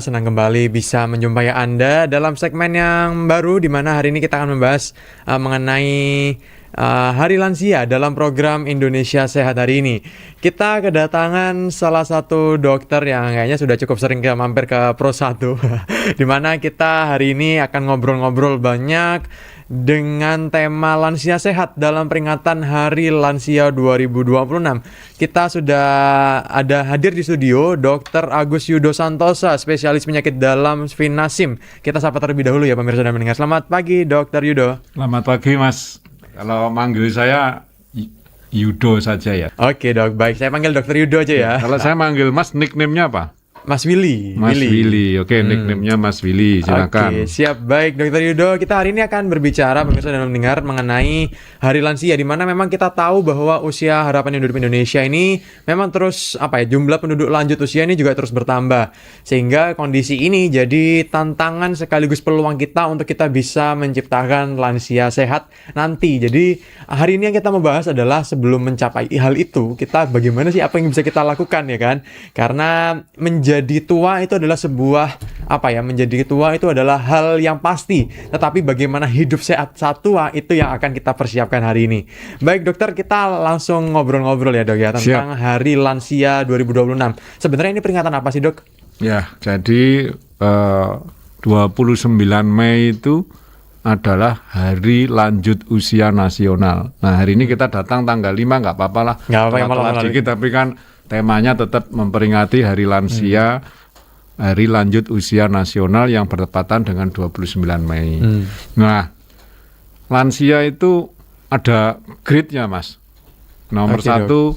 Senang kembali bisa menjumpai Anda dalam segmen yang baru di mana hari ini kita akan membahas mengenai Hari Lansia dalam program Indonesia Sehat hari ini. Kita kedatangan salah satu dokter yang kayaknya sudah cukup sering mampir ke Pro 1 di mana kita hari ini akan ngobrol-ngobrol banyak dengan tema lansia sehat dalam peringatan Hari Lansia 2026. Kita sudah ada hadir di studio Dr. Agus Yudo Santosa, spesialis penyakit dalam Finasim. Kita sapa terlebih dahulu ya pemirsa dan mendengar. Selamat pagi Dr. Yudo. Selamat pagi Mas. Kalau manggil saya Yudo saja ya. Oke dok, baik. Saya panggil Dr. Yudo aja ya. Kalau saya manggil Mas, nickname-nya apa? Mas Willy. Mas Willy. Oke, nickname-nya Mas Willy. Silakan. Oke, siap. Baik, Dr. Yudo. Kita hari ini akan berbicara, pemirsa dan mendengar, mengenai Hari Lansia, di mana memang kita tahu bahwa usia harapan hidup Indonesia ini memang terus, jumlah penduduk lanjut usia ini juga terus bertambah. Sehingga kondisi ini jadi tantangan sekaligus peluang kita untuk kita bisa menciptakan lansia sehat nanti. Jadi, hari ini yang kita membahas adalah sebelum mencapai hal itu, kita bagaimana sih apa yang bisa kita lakukan ya kan? Karena menjadi tua itu adalah sebuah menjadi tua itu adalah hal yang pasti, tetapi bagaimana hidup sehat saat tua itu yang akan kita persiapkan hari ini. Baik dokter, kita langsung ngobrol-ngobrol ya dok ya tentang Hari Lansia 2026. Sebenarnya ini peringatan apa sih dok? Ya, jadi 29 Mei itu adalah Hari Lanjut Usia Nasional. Nah, hari ini kita datang tanggal 5, nggak apa-apa lah. Nggak apa-apa, telat dikit, tapi kan temanya tetap memperingati Hari Lansia, Hari Lanjut Usia Nasional yang bertepatan dengan 29 Mei. Nah, lansia itu ada grade-nya, Mas. Nomor satu,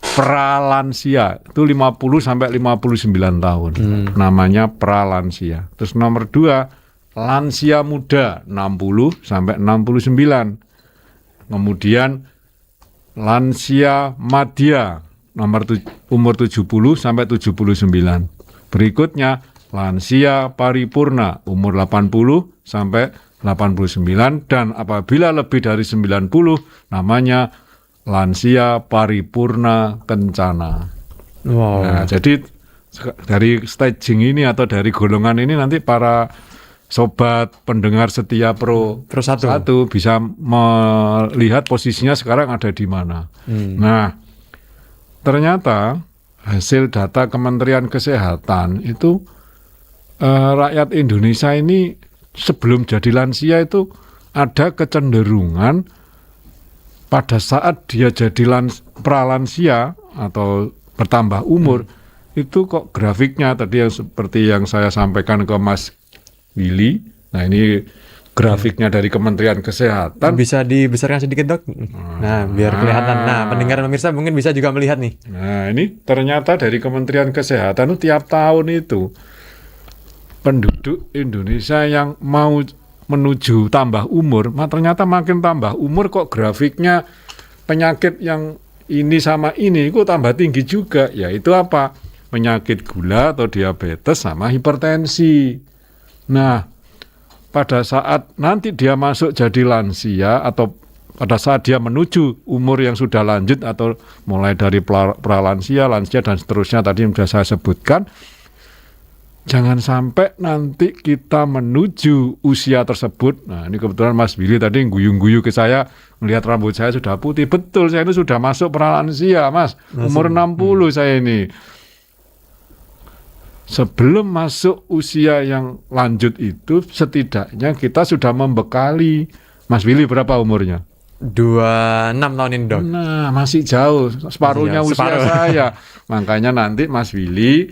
pralansia, itu 50 sampai 59 tahun. Namanya pralansia. Terus nomor 2, lansia muda, 60 sampai 69. Kemudian lansia madya, umur 70 sampai 79. Berikutnya lansia paripurna, umur 80 sampai 89, dan apabila lebih dari 90 namanya lansia paripurna kencana. Wow. Nah, jadi dari staging ini atau dari golongan ini nanti para sobat pendengar setia Pro 1 bisa melihat posisinya sekarang ada di mana. Nah, ternyata hasil data Kementerian Kesehatan itu rakyat Indonesia ini sebelum jadi lansia itu ada kecenderungan pada saat dia jadi pralansia atau bertambah umur itu kok grafiknya tadi yang seperti yang saya sampaikan ke Mas Willy. Nah, ini grafiknya dari Kementerian Kesehatan. Bisa dibesarkan sedikit dok? Nah, biar kelihatan. Nah, pendengar pemirsa mungkin bisa juga melihat nih. Nah, ini ternyata dari Kementerian Kesehatan itu tiap tahun itu penduduk Indonesia yang mau menuju tambah umur, ternyata makin tambah umur kok grafiknya penyakit yang ini sama ini kok tambah tinggi juga. Yaitu apa? Penyakit gula atau diabetes sama hipertensi. Nah, pada saat nanti dia masuk jadi lansia atau pada saat dia menuju umur yang sudah lanjut atau mulai dari pralansia, lansia dan seterusnya tadi yang sudah saya sebutkan, jangan sampai nanti kita menuju usia tersebut. Nah, ini kebetulan Mas Willy tadi guyu-guyu ke saya, melihat rambut saya sudah putih. Betul, saya ini sudah masuk pralansia, Mas. Umur 60 saya ini. Sebelum masuk usia yang lanjut itu, setidaknya kita sudah membekali. Mas Willy berapa umurnya? 26 tahun ini dok. Nah, masih jauh, separuhnya usia saya. Makanya nanti Mas Willy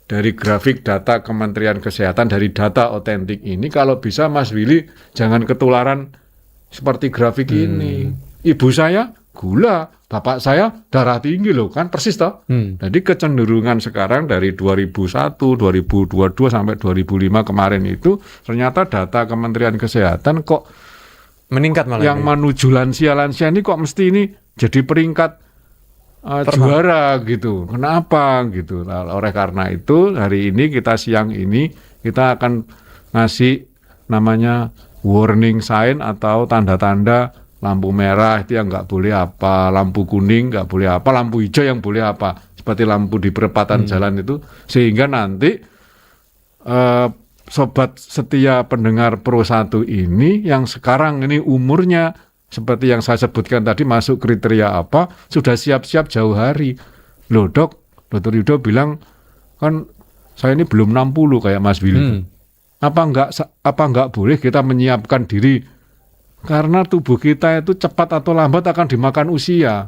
dari grafik data Kementerian Kesehatan, dari data otentik ini, kalau bisa Mas Willy jangan ketularan seperti grafik ini. Ibu saya gula, bapak saya darah tinggi loh, kan persis toh. Jadi kecenderungan sekarang dari 2001, 2022 sampai 2005 kemarin itu ternyata data Kementerian Kesehatan kok meningkat malah. Yang menuju lansia ini kok mesti ini jadi peringkat juara gitu. Kenapa gitu? Nah, oleh karena itu hari ini siang ini kita akan ngasih namanya warning sign atau tanda-tanda lampu merah itu yang nggak boleh apa, lampu kuning nggak boleh apa, lampu hijau yang boleh apa, seperti lampu di perempatan jalan itu, sehingga nanti sobat setia pendengar Pro 1 ini yang sekarang ini umurnya seperti yang saya sebutkan tadi masuk kriteria apa, sudah siap-siap jauh hari. Loh dok, Dr. Yudo bilang kan saya ini belum 60 kayak Mas Willy. Apa enggak boleh kita menyiapkan diri karena tubuh kita itu cepat atau lambat akan dimakan usia.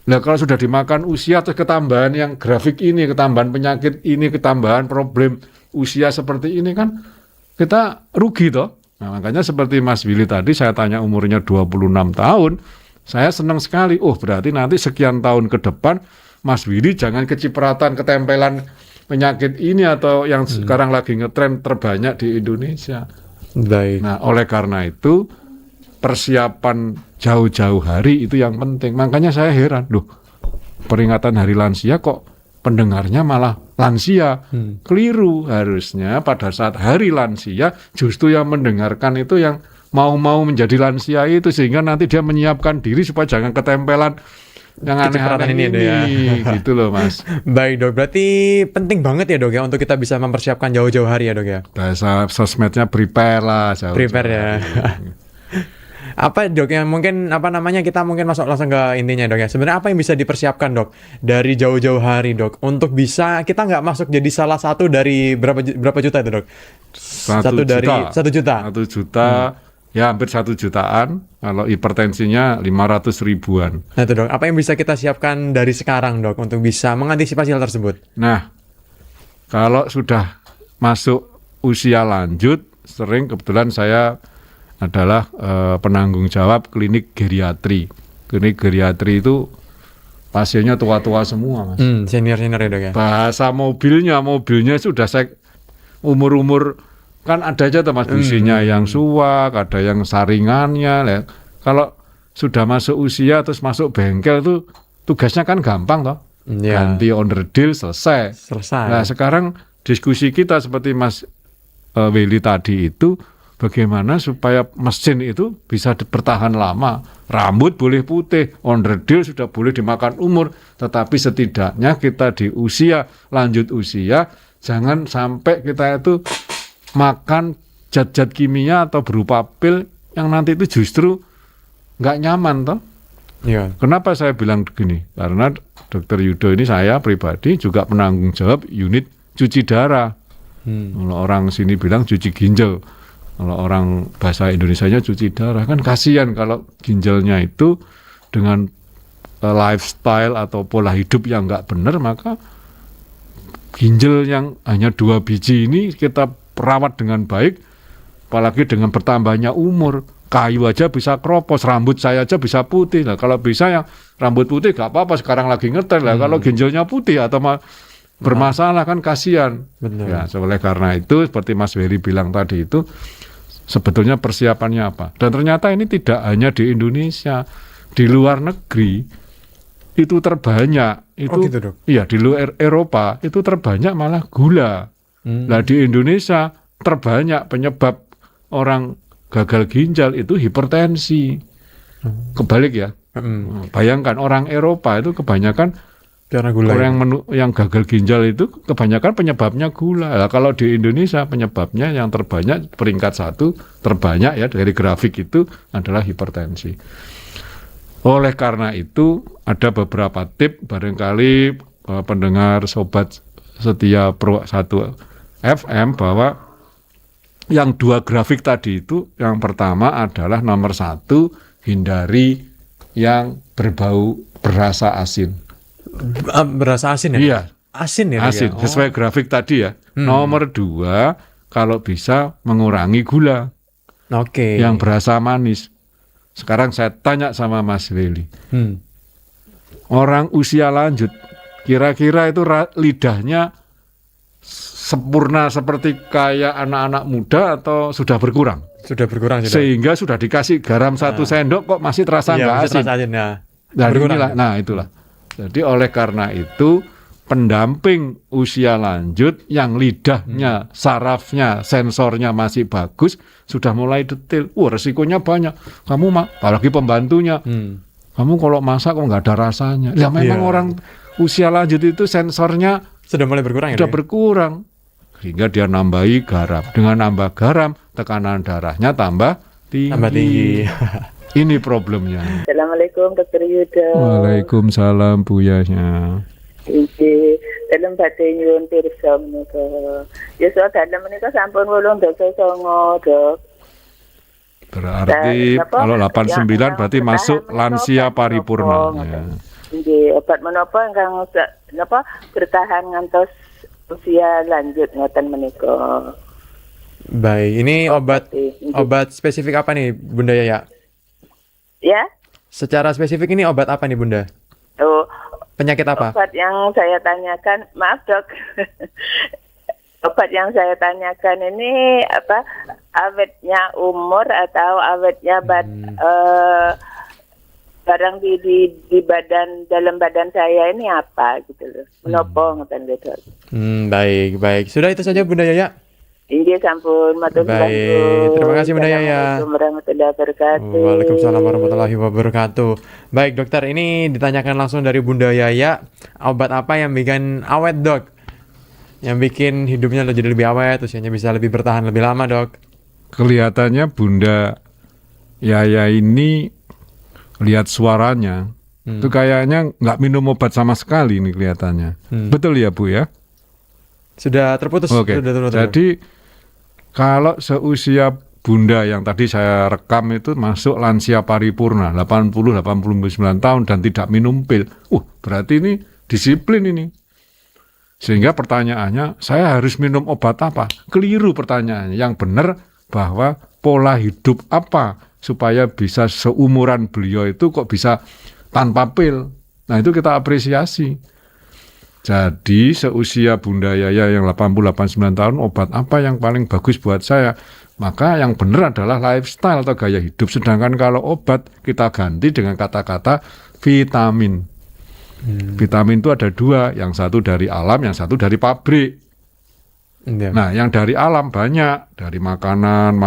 Nah kalau sudah dimakan usia terus ketambahan yang grafik ini, ketambahan penyakit ini, ketambahan problem usia seperti ini kan kita rugi toh. Nah, makanya seperti Mas Willy tadi saya tanya umurnya 26 tahun, saya senang sekali. Oh berarti nanti sekian tahun ke depan Mas Willy jangan kecipratan ketempelan penyakit ini atau yang sekarang lagi ngetren terbanyak di Indonesia. Baik. Nah oleh karena itu persiapan jauh-jauh hari itu yang penting. Makanya saya heran, loh peringatan Hari Lansia kok pendengarnya malah lansia. Keliru, harusnya pada saat Hari Lansia justru yang mendengarkan itu yang mau menjadi lansia itu, sehingga nanti dia menyiapkan diri supaya jangan ketempelan yang aneh-aneh ini, gitu loh Mas. Baik dok, berarti penting banget ya dok ya untuk kita bisa mempersiapkan jauh-jauh hari ya dok ya. Bahasa sosmednya prepare lah. Prepare ya. Apa dok yang mungkin kita mungkin masuk langsung ke intinya dok ya. Sebenarnya apa yang bisa dipersiapkan dok dari jauh-jauh hari dok untuk bisa kita nggak masuk jadi salah satu dari berapa juta itu dok? 1 juta. 1 juta. Ya hampir 1 jutaan. Kalau hipertensinya 500 ribuan. Nah itu dok, apa yang bisa kita siapkan dari sekarang dok untuk bisa mengantisipasi hal tersebut? Nah, kalau sudah masuk usia lanjut, sering kebetulan saya adalah penanggung jawab klinik geriatri. Klinik geriatri itu pasiennya tua-tua semua Mas. Senior-senior ya dok ya? Bahasa mobilnya sudah umur-umur. Kan ada aja tuh Mas businya yang suwak, ada yang saringannya. Ya. Kalau sudah masuk usia terus masuk bengkel tuh tugasnya kan gampang toh. Ganti onderdil selesai. Nah sekarang diskusi kita seperti Mas Willy tadi itu bagaimana supaya mesin itu bisa bertahan lama. Rambut boleh putih, onderdil sudah boleh dimakan umur, tetapi setidaknya kita di lanjut usia jangan sampai kita itu makan zat-zat kimia atau berupa pil yang nanti itu justru nggak nyaman toh. Iya. Kenapa saya bilang begini? Karena Dr. Yudo ini saya pribadi juga penanggung jawab unit cuci darah. Kalau orang sini bilang cuci ginjal, kalau orang bahasa Indonesianya cuci darah, kan kasihan kalau ginjalnya itu dengan lifestyle atau pola hidup yang nggak benar, maka ginjal yang hanya 2 biji ini kita perawat dengan baik, apalagi dengan bertambahnya umur, kayu aja bisa kropos, rambut saya aja bisa putih. Nah, kalau bisa yang rambut putih gak apa-apa, sekarang lagi ngetren lah. Kalau ginjalnya putih atau bermasalah kan kasihan. Ya, oleh karena itu seperti Mas Willy bilang tadi itu sebetulnya persiapannya apa? Dan ternyata ini tidak hanya di Indonesia, di luar negeri itu terbanyak. Itu gitu, dok? Iya, di luar Eropa itu terbanyak malah gula. Nah di Indonesia terbanyak penyebab orang gagal ginjal itu hipertensi. Kebalik ya. Bayangkan orang Eropa itu kebanyakan karena gula. Orang yang gagal ginjal itu kebanyakan penyebabnya gula. Nah, kalau di Indonesia penyebabnya yang terbanyak peringkat 1 terbanyak ya dari grafik itu adalah hipertensi. Oleh karena itu ada beberapa tips barangkali pendengar sobat setia Pro 1 FM bahwa yang 2 grafik tadi itu yang pertama adalah nomor 1 hindari yang berasa asin. Berasa asin ya? Iya. Asin ya? Asin, sesuai grafik tadi ya. Nomor 2 kalau bisa mengurangi gula. Oke. Yang berasa manis. Sekarang saya tanya sama Mas Willy. Orang usia lanjut kira-kira itu lidahnya sempurna seperti kayak anak-anak muda atau sudah berkurang? Sudah berkurang. Sehingga sudah dikasih garam 1 sendok kok masih terasa nggak asin. Nah itulah. Jadi oleh karena itu pendamping usia lanjut yang lidahnya, sarafnya, sensornya masih bagus sudah mulai detail. Resikonya banyak. Kamu apalagi pembantunya. Kamu kalau masak kok nggak ada rasanya. Memang orang usia lanjut itu sensornya sudah mulai berkurang. Sudah berkurang. sehingga dia nambahi garam. Dengan nambah garam, tekanan darahnya tambah tinggi. Tambah tinggi. Ini problemnya. Assalamualaikum Dr. Yuda. Waalaikumsalam Bu Yasya. Iki dalam badhe nyuwun pirsa menika. Ya so dalam menika sampun 8 songo, Dok. Berarti Dan, kalau apa, 89 yang berarti bertahan masuk menika lansia obat paripurna. menapa, Ya. Nggih, obat menapa ingkang napa bertahan ngantos usia lanjut ngoten menika. Baik, ini obat spesifik apa nih Bunda Yaya? Ya? Secara spesifik ini obat apa nih Bunda? Oh, Penyakit apa? obat yang saya tanyakan, maaf Dok. Obat yang saya tanyakan ini apa awetnya umur atau awetnya barang di badan dalam badan saya ini apa gitu loh. Menapa ngoten lho, Dok. Baik. Sudah itu saja Bunda Yaya. Inggih sampun matur nuwun. Baik, terima kasih Bunda Yaya. Assalamualaikum warahmatullahi wabarakatuh. Waalaikumsalam warahmatullahi wabarakatuh. Baik dokter, ini ditanyakan langsung dari Bunda Yaya, obat apa yang bikin awet dok? Yang bikin hidupnya jadi lebih awet, usianya bisa lebih bertahan lebih lama dok? Kelihatannya Bunda Yaya ini lihat suaranya itu kayaknya nggak minum obat sama sekali nih kelihatannya. Betul ya Bu ya? Sudah terputus. Oke. Jadi kalau seusia Bunda yang tadi saya rekam itu masuk lansia paripurna 80-89 tahun dan tidak minum pil. Berarti ini disiplin ini. Sehingga pertanyaannya, saya harus minum obat apa? Keliru pertanyaannya. Yang benar bahwa pola hidup apa supaya bisa seumuran beliau itu kok bisa tanpa pil. Nah itu kita apresiasi. Jadi seusia Bunda Yaya yang 80-89 tahun, obat apa yang paling bagus buat saya? Maka yang benar adalah lifestyle atau gaya hidup. Sedangkan kalau obat kita ganti dengan kata-kata vitamin. Vitamin itu ada 2, yang satu dari alam, yang satu dari pabrik. Nah, yang dari alam banyak, dari makanan,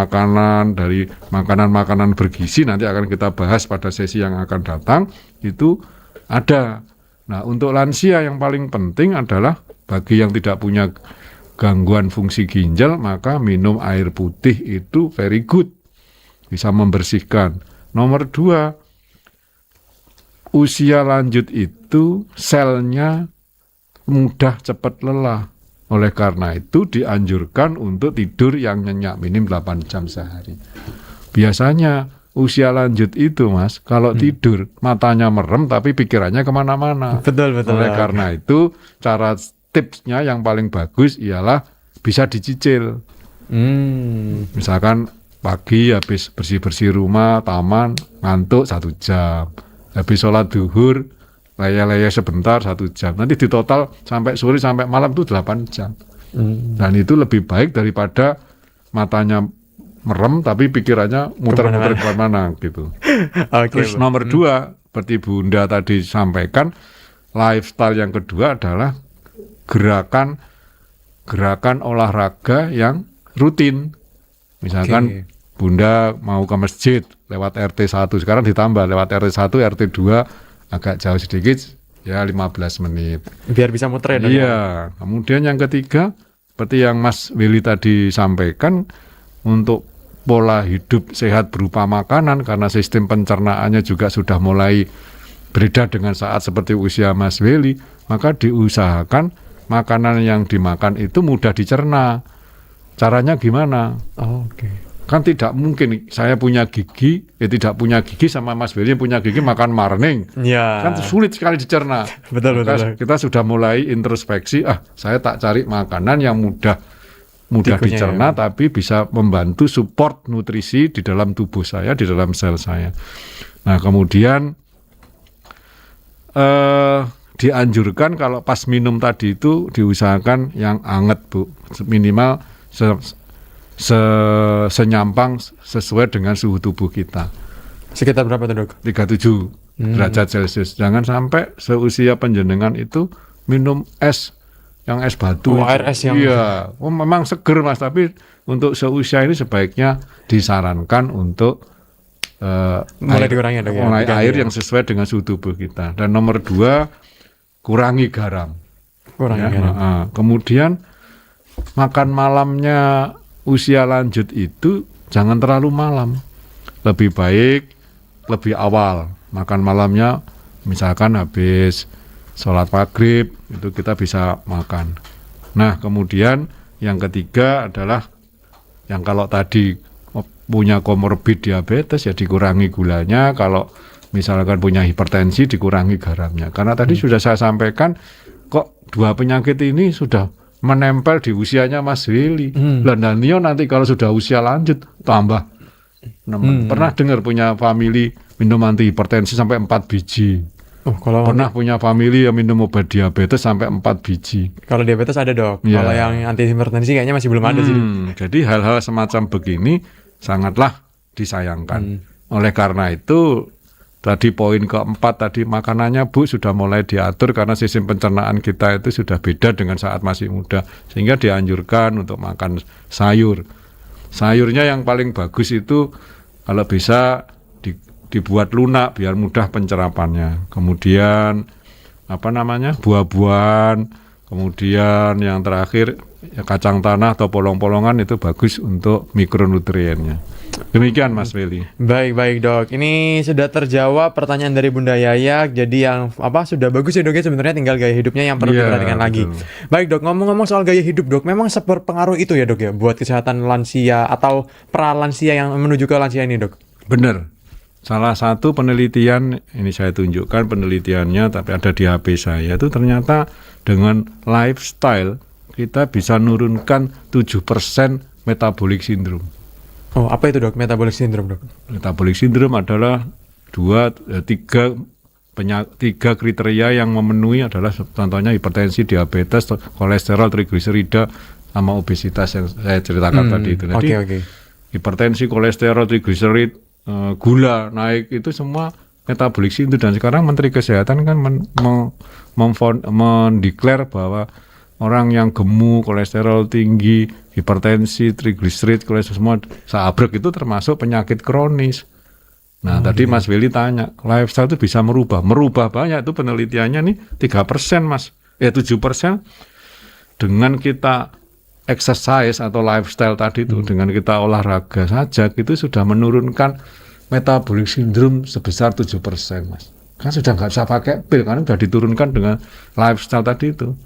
dari makanan-makanan bergizi, nanti akan kita bahas pada sesi yang akan datang, itu ada. Nah, untuk lansia yang paling penting adalah bagi yang tidak punya gangguan fungsi ginjal, maka minum air putih itu very good, bisa membersihkan. Nomor 2, usia lanjut itu selnya mudah cepat lelah. Oleh karena itu dianjurkan untuk tidur yang nyenyak minim 8 jam sehari. Biasanya usia lanjut itu Mas, kalau tidur matanya merem tapi pikirannya kemana-mana. Betul. Oleh karena itu cara tipsnya yang paling bagus ialah bisa dicicil. Misalkan pagi habis bersih-bersih rumah, taman, ngantuk 1 jam. Habis sholat duhur, laya-laya sebentar 1 jam. Nanti di total sampai sore sampai malam itu 8 jam. Dan itu lebih baik daripada matanya merem tapi pikirannya muter-muter kemana-mana gitu. Terus nomor 2, seperti Bunda tadi sampaikan, lifestyle yang kedua adalah gerakan olahraga yang rutin. Misalkan Bunda mau ke masjid lewat RT 1, sekarang ditambah lewat RT 1, RT 2 agak jauh sedikit ya 15 menit. Biar bisa muter ya. Iya. Kemudian yang ketiga, seperti yang Mas Willy tadi sampaikan, untuk pola hidup sehat berupa makanan, karena sistem pencernaannya juga sudah mulai berbeda dengan saat seperti usia Mas Willy, maka diusahakan makanan yang dimakan itu mudah dicerna. Caranya gimana? Kan tidak mungkin saya punya gigi, tidak punya gigi sama Mas Willy punya gigi makan marning. Kan sulit sekali dicerna. Betul. Kita sudah mulai introspeksi, saya tak cari makanan yang mudah dicerna tapi bisa membantu support nutrisi di dalam tubuh saya, di dalam sel saya. Nah, kemudian dianjurkan kalau pas minum tadi itu diusahakan yang anget Bu, minimal senyampang sesuai dengan suhu tubuh kita. Sekitar berapa tuh dok? 37 derajat Celcius. Jangan sampai seusia panjenengan itu minum es, yang es batu. Air es yang... Iya, memang seger Mas, tapi untuk seusia ini sebaiknya disarankan untuk mulai dikurangi dok ya? Mulai air yang sesuai dengan suhu tubuh kita. Dan nomor 2, kurangi garam. Kurangi garam. Kemudian makan malamnya usia lanjut itu jangan terlalu malam. Lebih baik lebih awal. Makan malamnya misalkan habis sholat maghrib itu kita bisa makan. Nah, kemudian yang ketiga adalah yang kalau tadi punya komorbid diabetes ya dikurangi gulanya, kalau misalkan punya hipertensi dikurangi garamnya. Karena tadi sudah saya sampaikan kok dua penyakit ini sudah menempel di usianya Mas Willy. Dan nanti kalau sudah usia lanjut tambah. Pernah dengar punya family minum anti hipertensi sampai 4 biji. Kalau Pernah punya family yang minum obat diabetes sampai 4 biji. Kalau diabetes ada dok. Ya. Kalau yang anti hipertensi kayaknya masih belum ada sih. Jadi hal-hal semacam begini sangatlah disayangkan. Oleh karena itu tadi poin keempat tadi makanannya Bu sudah mulai diatur karena sistem pencernaan kita itu sudah beda dengan saat masih muda, sehingga dianjurkan untuk makan sayur. Sayurnya yang paling bagus itu kalau bisa dibuat lunak biar mudah pencerapannya. Kemudian buah-buahan, kemudian yang terakhir ya, kacang tanah atau polong-polongan itu bagus untuk mikronutriennya. Demikian Mas Willy. Baik dok. Ini sudah terjawab pertanyaan dari Bunda Yayak. Jadi yang sudah bagus ya dok ya, sebenarnya tinggal gaya hidupnya yang perlu Iya, diperhatikan lagi. betul. Baik dok, ngomong-ngomong soal gaya hidup dok, memang seberpengaruh itu ya dok ya buat kesehatan lansia atau pra-lansia yang menuju ke lansia ini dok? Benar. Salah satu penelitian, ini saya tunjukkan penelitiannya tapi ada di HP saya, itu ternyata dengan lifestyle kita bisa nurunkan 7% metabolic syndrome. Oh, apa itu dok? Metabolic syndrome dok? Metabolic syndrome adalah tiga kriteria yang memenuhi adalah contohnya hipertensi, diabetes, kolesterol, trigliserida, sama obesitas yang saya ceritakan tadi itu. Jadi Oke. hipertensi, kolesterol, trigliserid, gula naik itu semua metabolic syndrome. Dan sekarang Menteri Kesehatan kan mendeklar bahwa orang yang gemuk, kolesterol tinggi, hipertensi, trigliserid, kolesterol semua seabrek itu termasuk penyakit kronis. Nah, tadi Mas Willy tanya, lifestyle itu bisa merubah banyak, itu penelitiannya nih 3% Mas. 7% dengan kita exercise atau lifestyle tadi itu, dengan kita olahraga saja itu sudah menurunkan metabolic syndrome sebesar 7% Mas. Kan sudah nggak usah pakai pil karena sudah diturunkan dengan lifestyle tadi itu.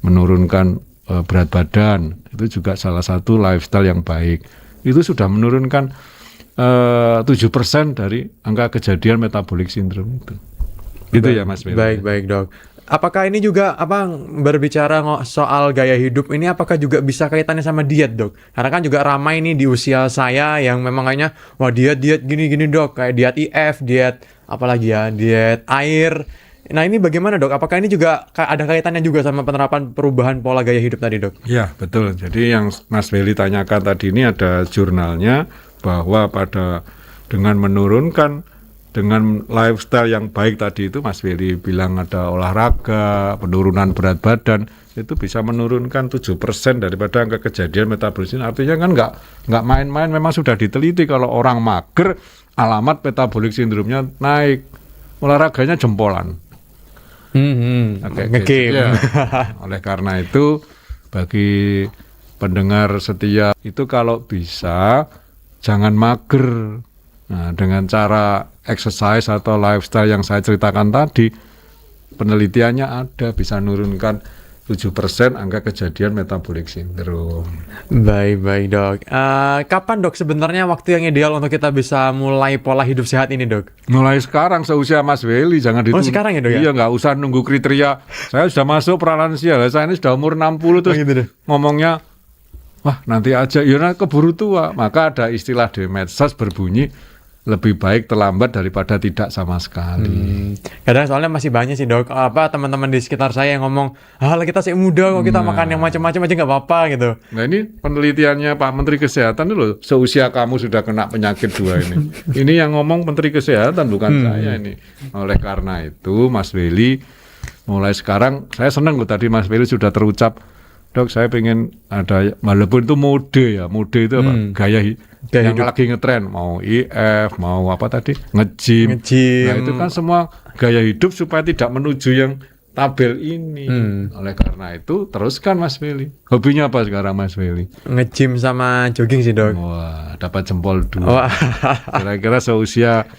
Menurunkan berat badan itu juga salah satu lifestyle yang baik. Itu sudah menurunkan 7% dari angka kejadian metabolic syndrome itu. Gitu ya Mas Willy. Baik dok. Apakah ini juga berbicara soal gaya hidup ini, apakah juga bisa kaitannya sama diet dok? Karena kan juga ramai nih di usia saya yang memang kayaknya wah diet gini dok, kayak diet IF, diet apalagi ya, diet air. Nah ini bagaimana dok? Apakah ini juga ada kaitannya juga sama penerapan perubahan pola gaya hidup tadi dok? Ya betul. Jadi yang Mas Willy tanyakan tadi ini ada jurnalnya bahwa dengan menurunkan dengan lifestyle yang baik tadi itu Mas Willy bilang ada olahraga, penurunan berat badan itu bisa menurunkan 7% daripada angka kejadian metabolisme. Artinya kan nggak main-main, memang sudah diteliti kalau orang mager alamat metabolic syndrome-nya naik. Olahraganya jempolan. Nge-game. Ya. Oleh karena itu bagi pendengar setia itu kalau bisa jangan mager. Nah, dengan cara exercise atau lifestyle yang saya ceritakan tadi, penelitiannya ada bisa menurunkan 7% angka kejadian metabolic syndrome. Baik dok. Kapan dok sebenarnya waktu yang ideal untuk kita bisa mulai pola hidup sehat ini dok? Mulai sekarang seusia Mas Willy, jangan ditunggu. Oh sekarang ya dok ya? Iya, nggak usah nunggu kriteria. Saya sudah masuk pralansia, saya ini sudah umur 60 terus gitu deh. ngomongnya, wah nanti aja, keburu tua. Maka ada istilah di medsos berbunyi, lebih baik terlambat daripada tidak sama sekali. Kadang soalnya masih banyak sih dok, teman-teman di sekitar saya yang ngomong, kita masih muda kok kita makan yang macam-macam aja nggak apa-apa gitu. Nah ini penelitiannya Pak Menteri Kesehatan dulu, seusia kamu sudah kena penyakit 2 ini. Ini yang ngomong Menteri Kesehatan bukan saya ini. Oleh karena itu Mas Willy, mulai sekarang saya senang loh tadi Mas Willy sudah terucap, dok saya pengen ada, walaupun itu mode itu apa? Gaya yang hidup. lagi ngetren, mau IF, mau apa tadi, nge-gym. Nah itu kan semua gaya hidup supaya tidak menuju yang tabel ini. Oleh karena itu teruskan Mas Willy. Hobinya apa sekarang Mas Willy? Nge-gym sama jogging sih, Dok. Wah, dapat jempol 2. Wah. Kira-kira seusia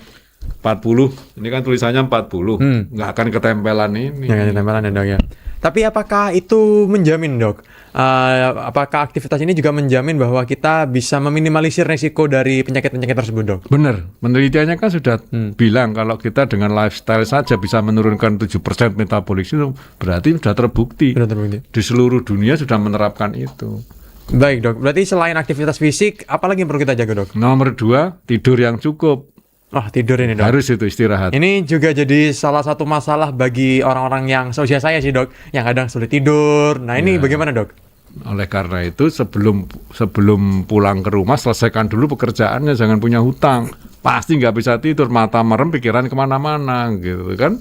40. Ini kan tulisannya 40. Nggak akan ketempelan ini. Yang tempelan ya, Dok ya. Tapi apakah itu menjamin, Dok? Apakah aktivitas ini juga menjamin bahwa kita bisa meminimalisir resiko dari penyakit-penyakit tersebut, Dok? Benar, penelitiannya kan sudah bilang kalau kita dengan lifestyle saja bisa menurunkan 7% metabolik itu berarti sudah terbukti. Sudah terbukti. Di seluruh dunia sudah menerapkan itu. Baik, Dok. Berarti selain aktivitas fisik, apa lagi yang perlu kita jaga, Dok? Nomor 2, tidur yang cukup. Oh, tidur ini, Dok. Harus itu istirahat. Ini juga jadi salah satu masalah bagi orang-orang yang seusia saya sih, Dok, yang kadang sulit tidur. Nah, ini bagaimana, Dok? Oleh karena itu sebelum pulang ke rumah selesaikan dulu pekerjaannya, jangan punya hutang. Pasti nggak bisa tidur, mata merem, pikiran kemana-mana gitu kan.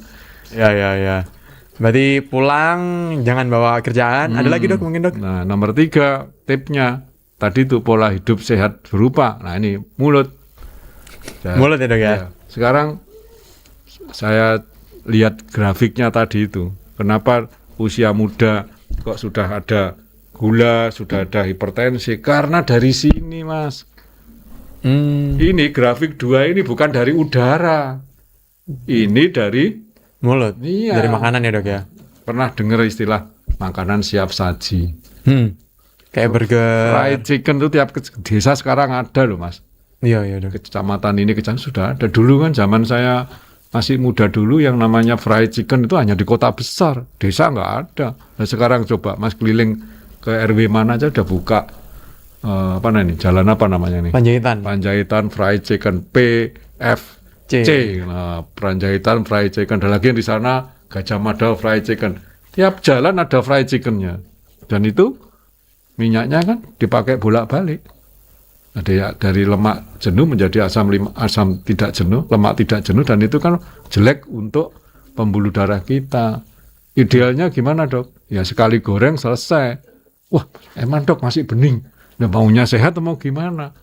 Ya. Berarti pulang jangan bawa kerjaan. Ada lagi, Dok, mungkin, Dok? Nah, nomor 3 tipnya tadi itu pola hidup sehat berupa. Nah, ini mulut. Mulut ya, Dok ya. Sekarang saya lihat grafiknya tadi itu. Kenapa usia muda kok sudah ada gula, sudah ada hipertensi? Karena dari sini, Mas. Ini grafik 2 ini bukan dari udara. Ini dari Mulut. Iya. Dari makanan ya, Dok ya. Pernah dengar istilah makanan siap saji. Kayak burger. Fried chicken itu tiap desa sekarang ada loh, Mas. Iya, Dok. Kecamatan ini kecamatan sudah ada. Dulu kan zaman saya masih muda dulu yang namanya fried chicken itu hanya di kota besar, desa nggak ada. Nah, sekarang coba Mas keliling ke RW mana aja udah buka apa nih jalan apa namanya nih? Panjaitan fried chicken PFC. Nah, Panjaitan fried chicken. Ada lagi yang di sana Gajah Mada fried chicken. Tiap jalan ada fried chickennya. Dan itu minyaknya kan dipakai bolak-balik. Ada ya, dari lemak jenuh menjadi asam tidak jenuh, lemak tidak jenuh, dan itu kan jelek untuk pembuluh darah kita. Idealnya gimana, Dok? Ya sekali goreng selesai. Wah, emang Dok masih bening. Nah, maunya sehat atau mau gimana?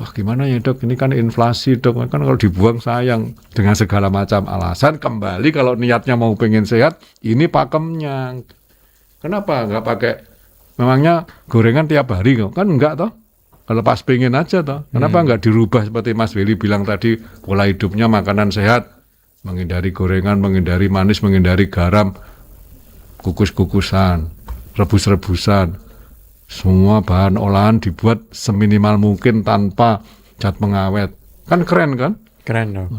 Wah, gimana ya, Dok? Ini kan inflasi, Dok. Kan kalau dibuang sayang. Dengan segala macam alasan, kembali kalau niatnya mau pengen sehat, ini pakemnya. Kenapa nggak pakai? Memangnya gorengan tiap hari kok? Kan enggak toh? Kalau pas pengen aja toh, kenapa nggak dirubah seperti Mas Willy bilang tadi, pola hidupnya makanan sehat, menghindari gorengan, menghindari manis, menghindari garam, kukus-kukusan, rebus-rebusan, semua bahan olahan dibuat seminimal mungkin tanpa zat pengawet, kan keren kan? Keren, Dok.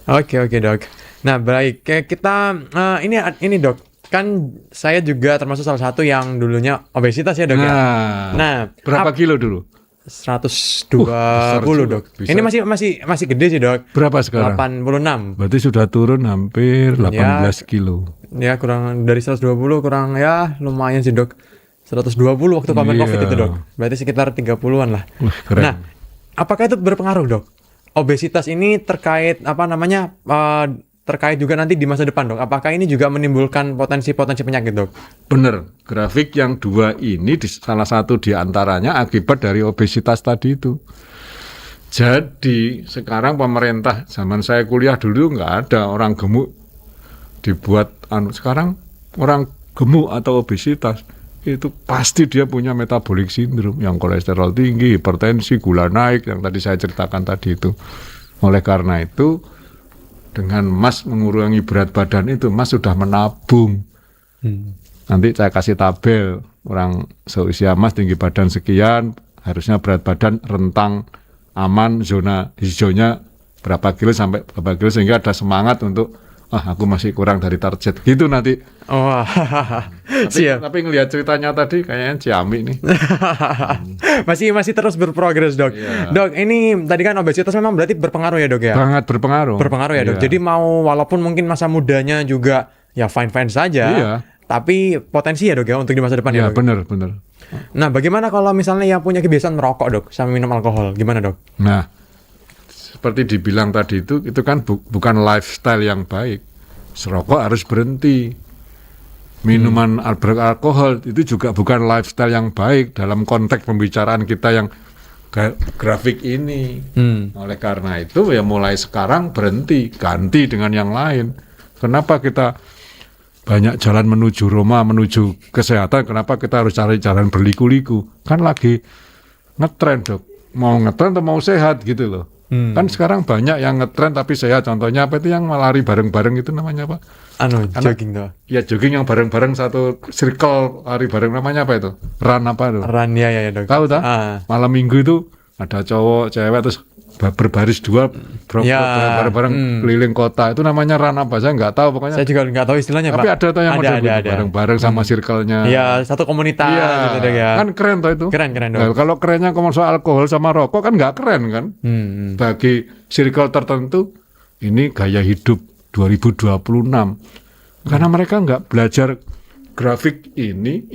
Oke, Dok. Nah, baik, kita ini Dok. Kan saya juga termasuk salah satu yang dulunya obesitas ya, Dok ya. Nah, berapa kilo dulu? 120, Dok. Bisa. Ini masih gede sih, Dok. Berapa sekarang? 86. Berarti sudah turun hampir 18 kilo. Ya, kurang dari 120 kurang ya lumayan sih, Dok. 120 waktu Covid itu, Dok. Berarti sekitar 30-an lah. Keren. Nah, apakah itu berpengaruh, Dok? Obesitas ini terkait terkait juga nanti di masa depan, Dok. Apakah ini juga menimbulkan potensi-potensi penyakit, Dok? Benar, grafik yang 2 ini salah satu di antaranya akibat dari obesitas tadi itu. Jadi sekarang pemerintah, zaman saya kuliah dulu nggak ada orang gemuk dibuat sekarang orang gemuk atau obesitas itu pasti dia punya metabolic syndrome, yang kolesterol tinggi, hipertensi, gula naik, yang tadi saya ceritakan tadi itu. Oleh karena itu, dengan Mas mengurangi berat badan itu, Mas sudah menabung. Nanti saya kasih tabel, orang seusia Mas tinggi badan sekian, harusnya berat badan rentang aman, zona hijaunya berapa kilo sampai berapa kilo, sehingga ada semangat untuk aku masih kurang dari target gitu nanti. Oh, siap. Tapi ngelihat ceritanya tadi kayaknya ciamik nih. masih terus berprogres, Dok. Iya. Dok, ini tadi kan obesitas memang berarti berpengaruh ya, Dok ya? Sangat berpengaruh. Berpengaruh ya, Dok. Iya. Jadi walaupun mungkin masa mudanya juga ya fine-fine saja, Iya. tapi potensi ya, Dok ya, untuk di masa depan ya, Ya, Dok? benar. Nah, bagaimana kalau misalnya yang punya kebiasaan merokok, Dok, sama minum alkohol? Gimana, Dok? Nah, seperti dibilang tadi itu kan bukan lifestyle yang baik. Serokok harus berhenti. Minuman beralkohol itu juga bukan lifestyle yang baik dalam konteks pembicaraan kita yang grafik ini. Oleh karena itu ya mulai sekarang berhenti, ganti dengan yang lain. Kenapa kita banyak jalan menuju Roma, menuju kesehatan, kenapa kita harus cari jalan berliku-liku? Kan lagi ngetren, Dok. Mau ngetren atau mau sehat gitu loh. Kan sekarang banyak yang ngetren tapi sehat. Contohnya apa itu yang lari bareng-bareng itu namanya apa? Jogging tuh. Ya jogging yang bareng-bareng satu circle lari bareng namanya apa itu? Run apa itu? Run ya Dok. Tahu tak? Malam minggu itu ada cowok, cewek terus berbaris dua bareng-bareng keliling kota. Itu namanya run apa? Saya nggak tahu pokoknya. Saya juga nggak tahu istilahnya, Tapi Pak. ada tuh yang model ada. bareng-bareng sama circle-nya. Iya, satu komunitas gitu Dok ya. Kan keren tuh itu. Keren Dok. Nah, kalau kerennya ngomong soal alkohol sama rokok kan nggak keren kan? Bagi circle tertentu ini gaya hidup 2026. Karena mereka nggak belajar grafik ini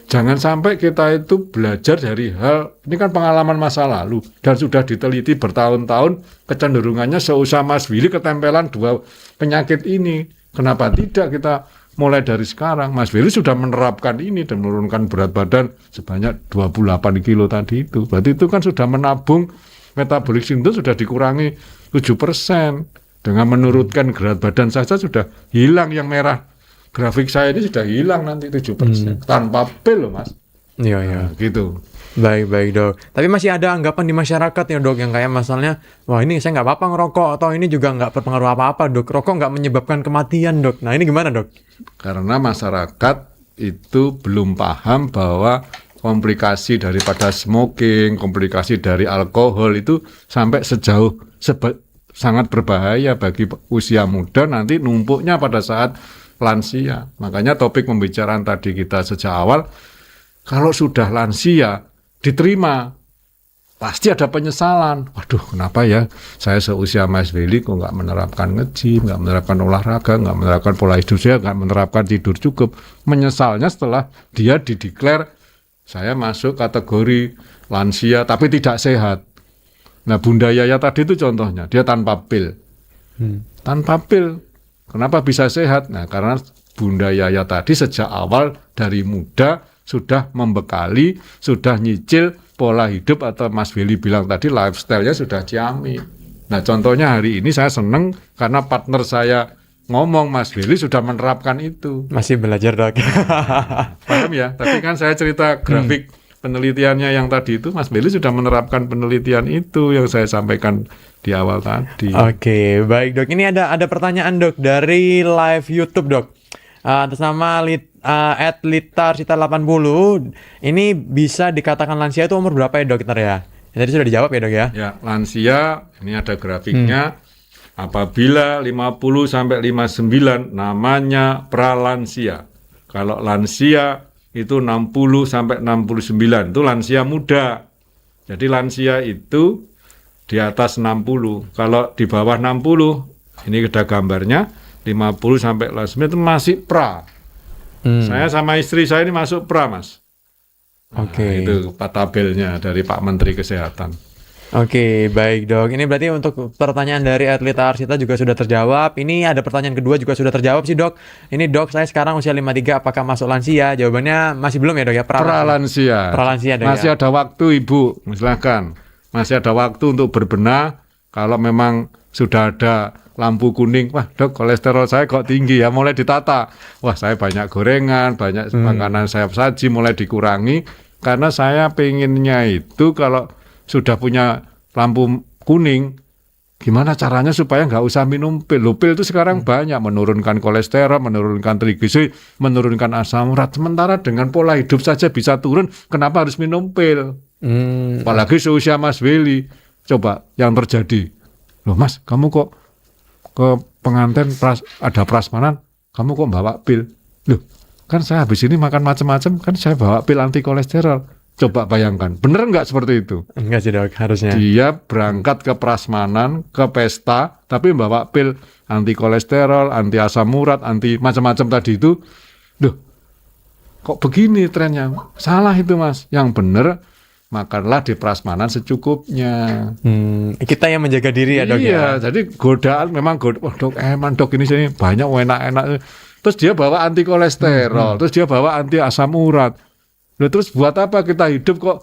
jangan sampai kita itu belajar dari hal, ini kan pengalaman masa lalu, dan sudah diteliti bertahun-tahun, kecenderungannya seusia Mas Willy ketempelan dua penyakit ini. Kenapa tidak kita mulai dari sekarang? Mas Willy sudah menerapkan ini dan menurunkan berat badan sebanyak 28 kilo tadi itu. Berarti itu kan sudah menabung, metabolic syndrome sudah dikurangi 7%. Dengan menurunkan berat badan saja sudah hilang yang merah. Grafik saya ini sudah hilang nanti 7%. Tanpa pil loh Mas. Iya. Nah, gitu. Baik Dok. Tapi masih ada anggapan di masyarakat ya Dok yang kayak misalnya, wah ini saya nggak apa-apa ngerokok atau ini juga nggak berpengaruh apa-apa Dok. Rokok nggak menyebabkan kematian Dok. Nah ini gimana Dok? Karena masyarakat itu belum paham bahwa komplikasi daripada smoking, komplikasi dari alkohol itu sampai sejauh sangat berbahaya bagi usia muda, nanti numpuknya pada saat lansia. Makanya topik pembicaraan tadi kita sejak awal, kalau sudah lansia diterima, pasti ada penyesalan. Waduh, kenapa ya saya seusia Mas Willy kok nggak menerapkan nge-gym, nggak menerapkan olahraga, nggak menerapkan pola hidup saya, nggak menerapkan tidur cukup. Menyesalnya setelah dia dideklar saya masuk kategori lansia tapi tidak sehat. Nah, Bunda Yaya tadi itu contohnya, dia tanpa pil. Tanpa pil. Kenapa bisa sehat? Nah, karena Bunda Yaya tadi sejak awal dari muda sudah membekali, sudah nyicil pola hidup atau Mas Willy bilang tadi lifestyle-nya sudah ciamik. Nah, contohnya hari ini saya senang karena partner saya ngomong Mas Willy sudah menerapkan itu. Masih belajar Dok. Paham ya? Tapi kan saya cerita grafik penelitiannya yang tadi itu, Mas Willy sudah menerapkan penelitian itu yang saya sampaikan di awal tadi. Oke, baik Dok. Ini ada pertanyaan Dok dari live YouTube Dok. Atas nama @litarsita80. Ini bisa dikatakan lansia itu umur berapa ya Dok? Ya. Tadi sudah dijawab ya Dok ya? Ya, lansia ini ada grafiknya. Apabila 50 sampai 59 namanya pralansia. Kalau lansia itu 60 sampai 69 itu lansia muda. Jadi lansia itu di atas 60. Kalau di bawah 60, ini ada gambarnya, 50 sampai 59 itu masih pra. Saya sama istri saya ini masuk pra, Mas. Oke. Itu tabelnya dari Pak Menteri Kesehatan. Oke, baik Dok. Ini berarti untuk pertanyaan dari Atlita Arsita juga sudah terjawab. Ini ada pertanyaan kedua juga sudah terjawab sih Dok. Ini Dok, saya sekarang usia 53, apakah masuk lansia? Jawabannya masih belum ya Dok ya? Pralansia. Pralansia Dok. Masih ada waktu Ibu, silakan. Masih ada waktu untuk berbenah. Kalau memang sudah ada lampu kuning, wah Dok kolesterol saya kok tinggi ya, mulai ditata. Wah saya banyak gorengan, banyak makanan saya saji, mulai dikurangi. Karena saya pengennya itu kalau sudah punya lampu kuning, gimana caranya supaya nggak usah minum pil? Pil itu sekarang banyak, menurunkan kolesterol, menurunkan trigliserid, menurunkan asam urat. Sementara dengan pola hidup saja bisa turun, kenapa harus minum pil? Apalagi seusia Mas Willy. Coba yang terjadi, loh Mas, kamu kok ke pengantin ada prasmanan, kamu kok bawa pil? Loh, kan saya habis ini makan macam-macam, kan saya bawa pil anti kolesterol. Coba bayangkan, bener nggak seperti itu? Enggak sih Dok, harusnya. Dia berangkat ke prasmanan, ke pesta, tapi bawa pil anti kolesterol, anti asam urat, anti macam-macam tadi itu. Duh, kok begini trennya? Salah itu Mas. Yang bener, makanlah di prasmanan secukupnya. Kita yang menjaga diri ya Dok ya? Iya, jadi godaan memang oh, Dok, Dok ini sini banyak enak-enak. Terus dia bawa anti kolesterol, terus dia bawa anti asam urat. Loh, terus buat apa kita hidup kok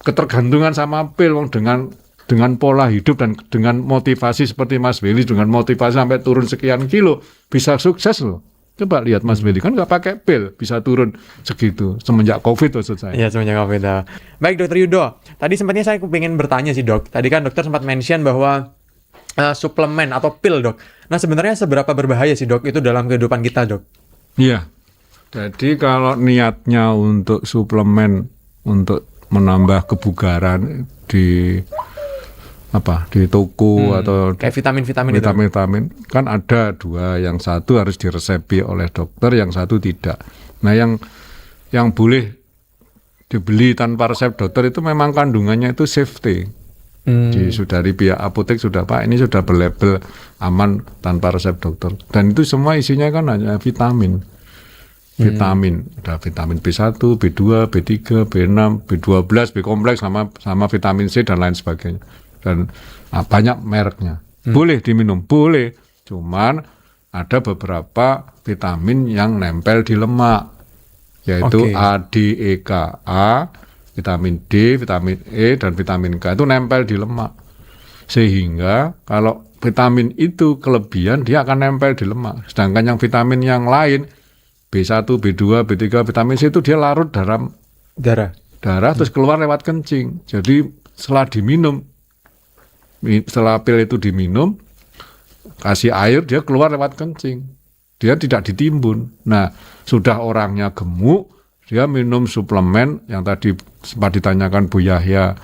ketergantungan sama pil dengan dengan pola hidup dan dengan motivasi seperti Mas Willy, dengan motivasi sampai turun sekian kilo, bisa sukses loh. Coba lihat Mas Willy, kan nggak pakai pil, bisa turun segitu, semenjak COVID maksud saya. Iya, semenjak COVID. Baik, Dokter Yudo. Tadi sempatnya saya pengen bertanya sih, Dok. Tadi kan dokter sempat mention bahwa suplemen atau pil, Dok. Nah, sebenarnya seberapa berbahaya sih, Dok, itu dalam kehidupan kita, Dok? Iya, jadi kalau niatnya untuk suplemen, untuk menambah kebugaran di toko atau Kayak vitamin-vitamin itu. vitamin kan ada dua, yang satu harus diresepi oleh dokter, yang satu tidak. Nah, yang boleh dibeli tanpa resep dokter itu memang kandungannya itu safety. Jadi sudah dari pihak apotek sudah, Pak, ini sudah berlabel aman tanpa resep dokter. Dan itu semua isinya kan hanya vitamin. Ada vitamin B1, B2, B3, B6, B12, B kompleks sama vitamin C dan lain sebagainya. Dan banyak mereknya. Boleh diminum, boleh. Cuman ada beberapa vitamin yang nempel di lemak, yaitu A, D, E, K. A, vitamin D, vitamin E, dan vitamin K itu nempel di lemak. Sehingga kalau vitamin itu kelebihan, dia akan nempel di lemak. Sedangkan yang vitamin yang lain, B1, B2, B3, vitamin C itu dia larut dalam Darah. terus keluar lewat kencing. Jadi setelah pil itu diminum, kasih air, dia keluar lewat kencing. Dia tidak ditimbun. Nah, sudah orangnya gemuk, dia minum suplemen yang tadi sempat ditanyakan Bu Yahya,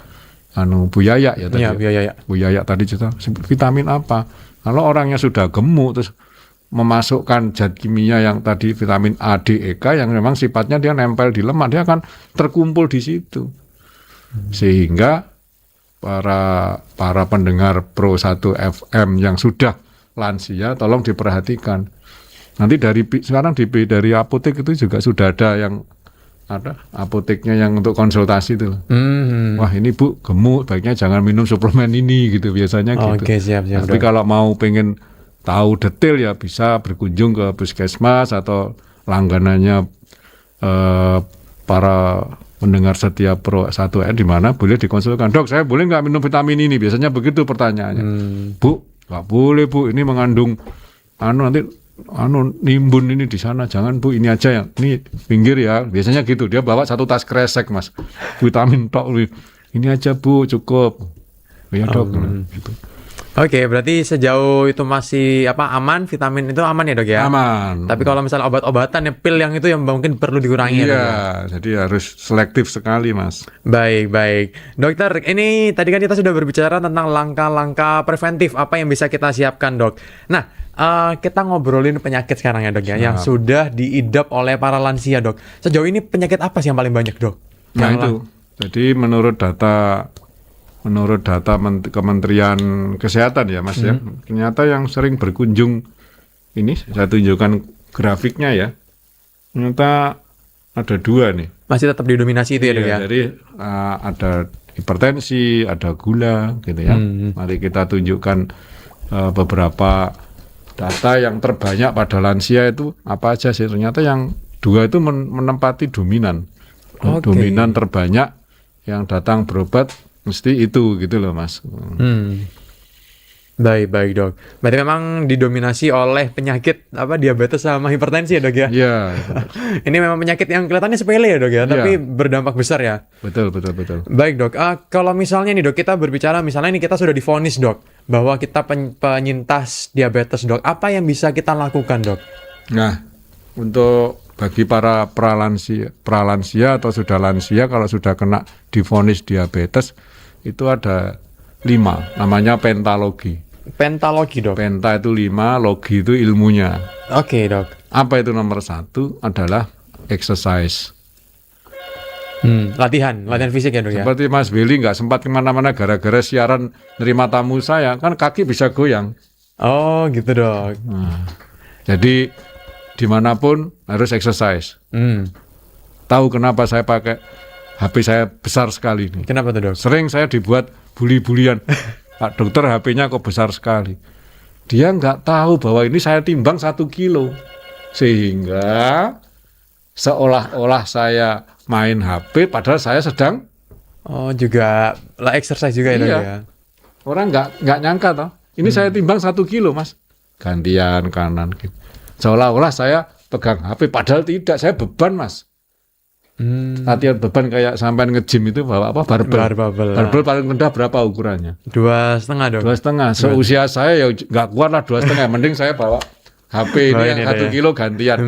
Bu Yaya ya tadi. Iya, Bu Yaya. Bu Yaya tadi cerita, vitamin apa? Kalau orangnya sudah gemuk, terus memasukkan zat kimia yang tadi vitamin A, D, E, K yang memang sifatnya dia nempel di lemak, dia akan terkumpul di situ. Sehingga para pendengar Pro 1 FM yang sudah lansia, tolong diperhatikan. Nanti sekarang dari apotek itu juga sudah ada apoteknya yang untuk konsultasi itu. Wah, ini Bu gemuk, baiknya jangan minum suplemen ini gitu, biasanya gitu. Oke, siap. Tapi kalau mau pengen tahu detail ya bisa berkunjung ke puskesmas atau langganannya para pendengar setia Pro 1R di mana boleh dikonsulkan. Dok, saya boleh nggak minum vitamin ini? Biasanya begitu pertanyaannya. Bu, nggak boleh Bu, ini mengandung nanti nimbun ini di sana. Jangan Bu, ini aja yang ini pinggir ya. Biasanya gitu. Dia bawa satu tas kresek Mas, vitamin tok. Ini aja Bu, cukup. Ya Dok. Gitu. Oke, berarti sejauh itu masih aman, vitamin itu aman ya, Dok ya? Aman. Tapi kalau misalnya obat-obatan ya, pil yang itu yang mungkin perlu dikurangi ya, Dok ya? Iya, jadi harus selektif sekali, Mas. Baik. Dokter, ini tadi kan kita sudah berbicara tentang langkah-langkah preventif apa yang bisa kita siapkan, Dok. Nah, kita ngobrolin penyakit sekarang ya, Dok ya, yang sudah diidap oleh para lansia, Dok. Sejauh ini penyakit apa sih yang paling banyak, Dok? Nah, itu. Jadi menurut data Kementerian Kesehatan ya Mas ya, ternyata yang sering berkunjung ini, saya tunjukkan grafiknya ya, ternyata ada 2 nih. Masih tetap didominasi itu ya, Dok ya? Jadi ada hipertensi, ada gula gitu ya. Mari kita tunjukkan beberapa data yang terbanyak pada lansia itu apa aja sih. Ternyata yang 2 itu menempati dominan. Dominan terbanyak yang datang berobat mesti itu gitu loh Mas. Baik Dok. Berarti memang didominasi oleh penyakit diabetes sama hipertensi ya, Dok ya? Iya. Ini memang penyakit yang kelihatannya sepele ya, Dok ya, tapi berdampak besar ya. Betul. Baik Dok. Kalau misalnya nih Dok, kita berbicara misalnya ini kita sudah divonis Dok bahwa kita penyintas diabetes Dok. Apa yang bisa kita lakukan Dok? Nah, untuk bagi para pralansia atau sudah lansia, kalau sudah kena divonis diabetes itu ada 5, namanya pentalogi. Pentalogi Dok? Penta itu 5, logi itu ilmunya. Oke Dok. Apa itu nomor 1? Adalah exercise. Latihan fisik ya Dok ya? Seperti Mas Willy nggak sempat kemana-mana gara-gara siaran nerima tamu saya, kan kaki bisa goyang. Oh gitu Dok. Jadi dimanapun harus exercise. Tahu kenapa saya pakai HP saya besar sekali nih? Kenapa tuh Dok? Sering saya dibuat bully-bulian. Pak dokter, HP-nya kok besar sekali. Dia nggak tahu bahwa ini saya timbang 1 kilo. Sehingga seolah-olah saya main HP padahal saya sedang juga exercise juga ya Dok ya? Orang nggak nyangka toh. Ini saya timbang 1 kilo mas, gantian kanan gitu. Seolah-olah saya pegang HP, padahal tidak, saya beban mas. Latihan beban kayak sampai nge-gym itu bawa apa, barbel. Barbel paling rendah berapa ukurannya? 2,5 dok. 2,5. Seusia saya ya nggak kuat lah 2,5. Mending saya bawa HP ini yang 1 kilo gantian.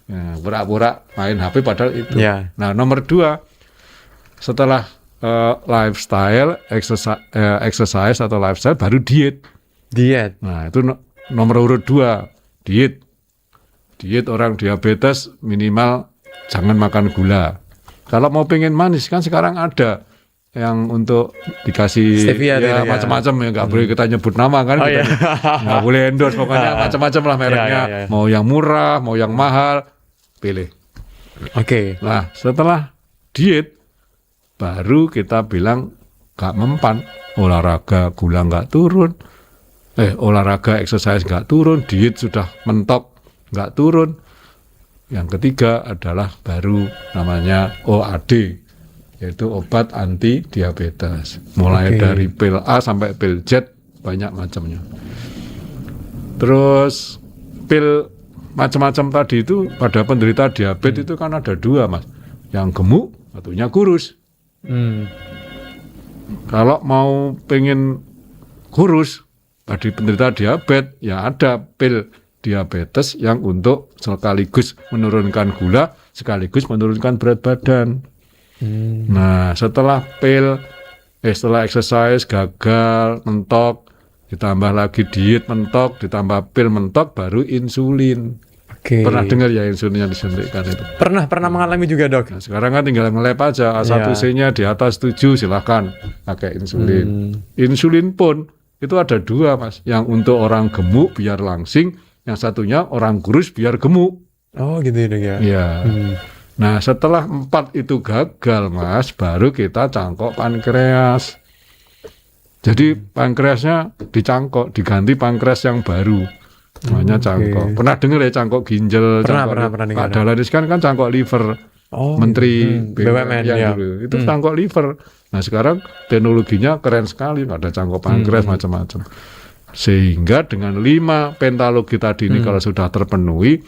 Nah, pura-pura main HP padahal itu. Ya. Nah, nomor 2, setelah lifestyle, exercise atau lifestyle baru diet. Diet. Nah, itu nomor urut 2, diet. Diet orang diabetes minimal jangan makan gula. Kalau mau pengen manis kan sekarang ada yang untuk dikasih stevia ya, macam-macam ya, nggak boleh kita nyebut nama kan, kita nggak boleh endorse, pokoknya macam-macam lah mereknya. Mau yang murah, mau yang mahal, pilih. Oke. Nah, setelah diet baru kita bilang nggak mempan, olahraga gula nggak turun, olahraga exercise nggak turun, diet sudah mentok nggak turun. Yang ketiga adalah baru namanya OAD, yaitu obat anti diabetes. Mulai dari pil A sampai pil Z, banyak macamnya. Terus pil macam-macam tadi itu pada penderita diabetes itu kan ada 2 mas, yang gemuk, satunya kurus. Kalau mau pengen kurus bagi penderita diabetes, ya ada pil diabetes yang untuk sekaligus menurunkan gula, sekaligus menurunkan berat badan. Nah, setelah setelah exercise gagal, mentok, ditambah lagi diet mentok, ditambah pil mentok, baru insulin. Pernah dengar ya insulin yang disuntikkan itu? Pernah mengalami juga dok. Nah, sekarang kan tinggal nge-lab aja, A1C-nya di atas 7 silahkan pakai insulin. Insulin pun itu ada 2 mas, yang untuk orang gemuk biar langsing, yang satunya orang kurus biar gemuk. Oh gitu ya dok ya. Iya. Nah setelah 4 itu gagal mas, baru kita cangkok pankreas. Jadi pankreasnya dicangkok, diganti pankreas yang baru, namanya cangkok. Pernah dengar ya cangkok ginjal? Pernah dengar. Pak Dahlan Iskan kan cangkok liver. Menteri BUMN yang dulu itu cangkok liver. Nah sekarang teknologinya keren sekali, ada cangkok pankreas macam-macam. Sehingga dengan 5 pentalogi tadi ini kalau sudah terpenuhi,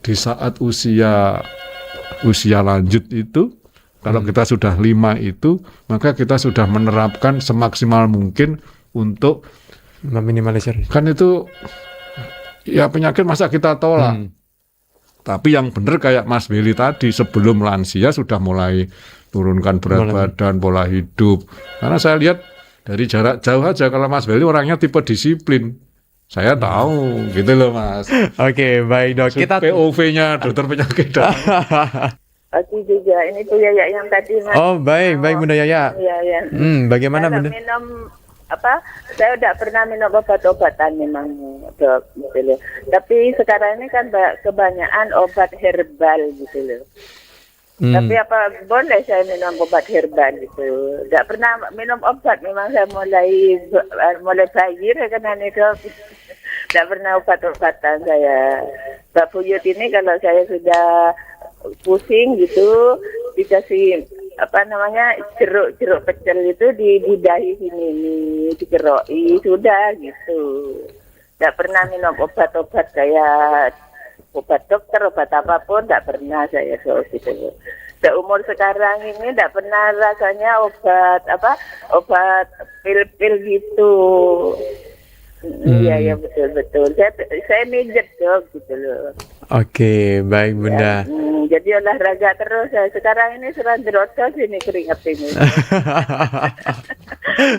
di saat usia lanjut itu, kalau kita sudah 5 itu, maka kita sudah menerapkan semaksimal mungkin untuk meminimalisir. Kan itu ya penyakit masa kita tolak. Tapi yang benar kayak Mas Willy tadi, sebelum lansia sudah mulai turunkan berat badan, pola hidup. Karena saya lihat dari jarak jauh aja, kalau Mas Willy orangnya tipe disiplin. Saya tahu, gitu loh Mas. Oke, baik dok. Kita POV-nya dokter penyakit. Pasti juga ini Bu Yaya yang tadi Mas. Oh baik Bunda Yaya. Iya. Bagaimana Kalau Bunda? minum saya udah pernah minum obat-obatan memang dok, gitu loh. Tapi sekarang ini kan kebanyakan obat herbal gitu loh. Tapi apa boleh saya minum obat herbal gitu? Tidak pernah minum obat, memang saya mulai bayi karena ini dok. Tidak pernah obat-obatan saya. Mbak Buyut ini kalau saya sudah pusing gitu, dikasih jeruk pecel itu di dahi sini dikeroi, sudah gitu. Tidak pernah minum obat-obat kayak obat dokter, obat apapun tidak pernah saya gitu. Seumur sekarang ini tidak pernah rasanya obat pil-pil gitu. Iya betul. Saya mijet dok gitu loh. Oke, baik Bunda. Jadi olahraga terus. Sekarang ini serang drotos ini keringat ini.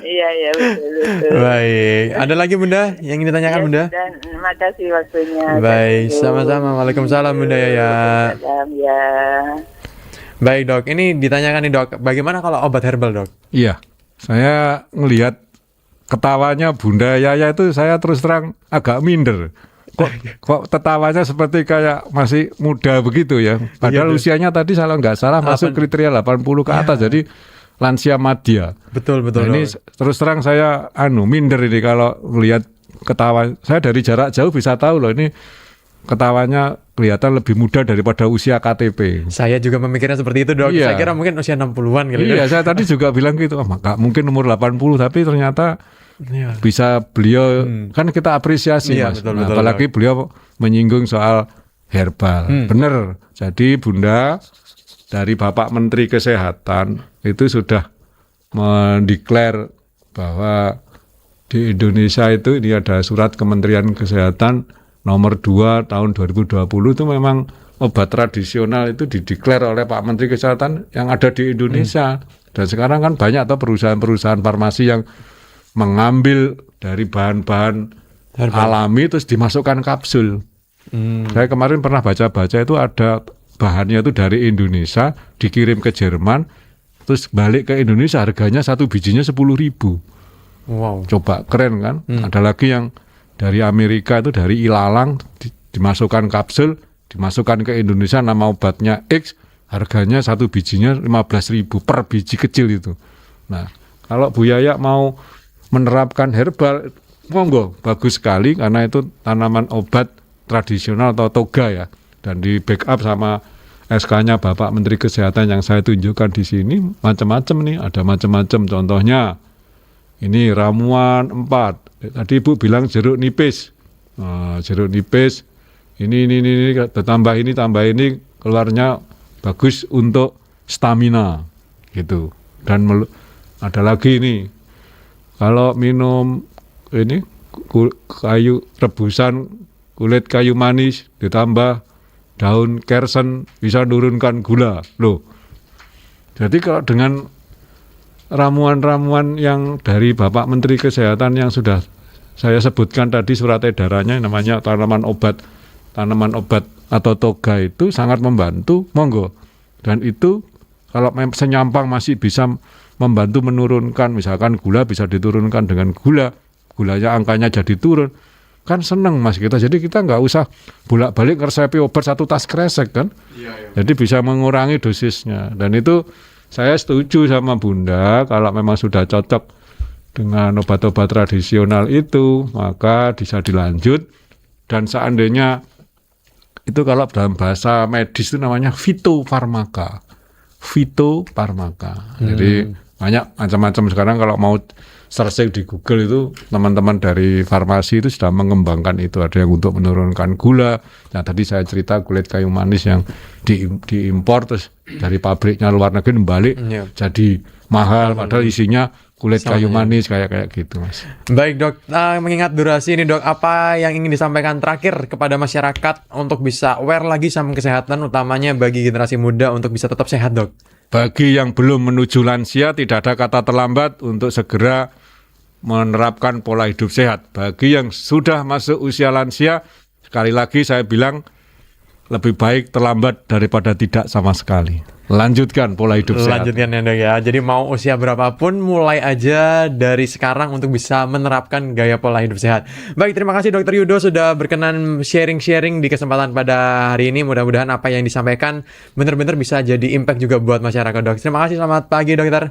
Iya betul. Baik. Ada lagi Bunda yang ingin ditanyakan Bunda? Terima kasih waktunya. Baik, sama-sama. Waalaikumsalam Bunda Yaya. Waalaikumsalam ya. Baik dok, ini ditanyakan nih dok, bagaimana kalau obat herbal dok? Iya, saya ngelihat ketawanya Bunda Yaya itu saya terus terang agak minder. Kok tertawanya seperti kayak masih muda begitu ya. Padahal usianya tadi kalau nggak salah masuk kriteria 80 ke atas, jadi lansia madya. Betul. Nah, ini terus terang saya minder ini kalau melihat ketawa. Saya dari jarak jauh bisa tahu loh ini ketawanya kelihatan lebih muda daripada usia KTP. Saya juga memikirnya seperti itu dok. Iya. Saya kira mungkin usia 60-an kali. Iya, saya tadi juga bilang gitu. Nggak mungkin umur 80, tapi ternyata Iya. bisa beliau kan kita apresiasi Iya, Mas. betul, Nah, betul, apalagi beliau menyinggung soal herbal. Bener. Jadi Bunda dari Bapak Menteri Kesehatan itu sudah mendeklar bahwa di Indonesia itu ini ada surat Kementerian Kesehatan nomor 2 tahun 2020 itu memang obat tradisional itu dideklar oleh Pak Menteri Kesehatan yang ada di Indonesia. Dan sekarang kan banyak atau perusahaan-perusahaan farmasi yang mengambil dari bahan-bahan alami terus dimasukkan kapsul. Saya kemarin pernah baca-baca itu ada bahannya itu dari Indonesia dikirim ke Jerman terus balik ke Indonesia harganya satu bijinya 10.000. Wow. Coba keren kan? Ada lagi yang dari Amerika itu dari ilalang dimasukkan kapsul, dimasukkan ke Indonesia nama obatnya X, harganya satu bijinya 15.000 per biji kecil itu. Nah, kalau Bu Yaya mau menerapkan herbal, monggo, bagus sekali karena itu tanaman obat tradisional atau toga ya, dan di backup sama SK-nya Bapak Menteri Kesehatan yang saya tunjukkan di sini macam-macam nih, ada macam-macam. Contohnya ini ramuan 4. Tadi Ibu bilang jeruk nipis. Nah, jeruk nipis ini tambah ini keluarnya bagus untuk stamina gitu. Dan ada lagi ini kalau minum ini kayu rebusan kulit kayu manis ditambah daun kersen bisa nurunkan gula loh. Jadi kalau dengan ramuan-ramuan yang dari Bapak Menteri Kesehatan yang sudah saya sebutkan tadi surat edarannya namanya tanaman obat atau toga itu sangat membantu, monggo. Dan itu kalau senyampang masih bisa membantu menurunkan, misalkan gula bisa diturunkan dengan gulanya angkanya jadi turun, kan seneng Mas kita. Jadi kita nggak usah bolak-balik ngeresepi obat satu tas kresek kan. Jadi bisa mengurangi dosisnya. Dan itu saya setuju sama Bunda, kalau memang sudah cocok dengan obat-obat tradisional itu, maka bisa dilanjut. Dan seandainya itu kalau dalam bahasa medis itu namanya fitofarmaka. Jadi banyak macam-macam sekarang kalau mau searching di Google itu teman-teman dari farmasi itu sudah mengembangkan itu. Ada yang untuk menurunkan gula. Nah tadi saya cerita kulit kayu manis yang diimpor terus dari pabriknya luar negeri balik jadi mahal padahal isinya kulit kayu manis kayak gitu Mas. Baik Dok, mengingat durasi ini Dok, apa yang ingin disampaikan terakhir kepada masyarakat untuk bisa aware lagi sama kesehatan, utamanya bagi generasi muda untuk bisa tetap sehat Dok? Bagi yang belum menuju lansia tidak ada kata terlambat untuk segera menerapkan pola hidup sehat. Bagi yang sudah masuk usia lansia, sekali lagi saya bilang lebih baik terlambat daripada tidak sama sekali. Lanjutkan pola hidup sehat. Lanjutkan ya Dok ya. Jadi mau usia berapapun mulai aja dari sekarang untuk bisa menerapkan gaya pola hidup sehat. Baik, terima kasih Dr. Yudo sudah berkenan sharing-sharing di kesempatan pada hari ini. Mudah-mudahan apa yang disampaikan benar-benar bisa jadi impact juga buat masyarakat Dok. Terima kasih, selamat pagi Dokter.